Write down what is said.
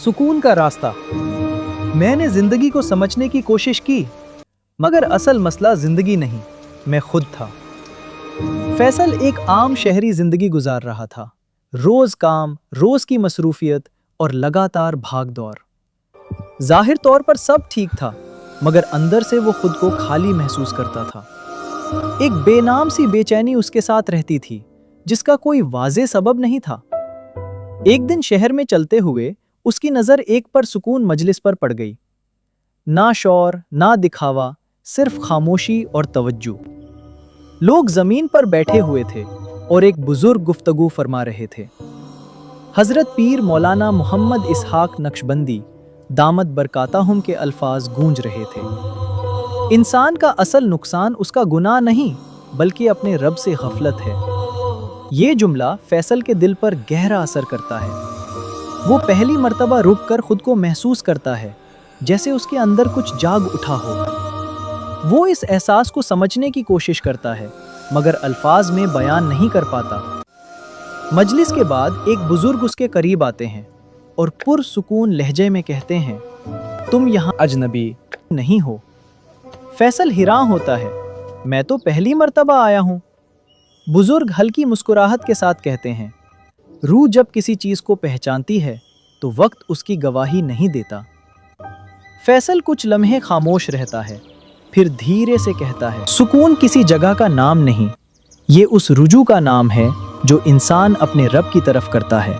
सुकून का रास्ता। मैंने जिंदगी को समझने की कोशिश की, मगर असल मसला जिंदगी नहीं, मैं खुद था। फैसल एक आम शहरी जिंदगी गुजार रहा था। रोज काम, रोज की मसरूफियत और लगातार भाग दौड़। जाहिर तौर पर सब ठीक था, मगर अंदर से वो खुद को खाली महसूस करता था। एक बेनाम सी बेचैनी उसके साथ रहती थी, जिसका कोई वाज़ेह सबब नहीं था। एक दिन शहर में चलते हुए उसकी नज़र एक परसुकून मजलिस पर पड़ गई। ना शौर, ना दिखावा, सिर्फ खामोशी और तवज्जो। लोग ज़मीन पर बैठे हुए थे और एक बुजुर्ग गुफ्तगू फरमा रहे थे। हज़रत पीर मौलाना मोहम्मद इसहाक नक्शबंदी दामत बरकातहुम के अल्फाज गूंज रहे थे। इंसान का असल नुकसान उसका गुनाह नहीं, बल्कि अपने रब से गफलत है। ये जुमला फैसल के दिल पर गहरा असर करता है। वो पहली मर्तबा रुक कर खुद को महसूस करता है, जैसे उसके अंदर कुछ जाग उठा हो। वो इस एहसास को समझने की कोशिश करता है, मगर अल्फाज में बयान नहीं कर पाता। मजलिस के बाद एक बुजुर्ग उसके करीब आते हैं और पुरसुकून लहजे में कहते हैं, तुम यहाँ अजनबी नहीं हो। फैसल हैरान होता है, मैं तो पहली मर्तबा आया हूँ। बुजुर्ग हल्की मुस्कुराहट के साथ कहते हैं, रूह जब किसी चीज को पहचानती है तो वक्त उसकी गवाही नहीं देता। फैसल कुछ लम्हे खामोश रहता है, फिर धीरे से कहता है, सुकून किसी जगह का नाम नहीं, ये उस रुजू का नाम है जो इंसान अपने रब की तरफ करता है।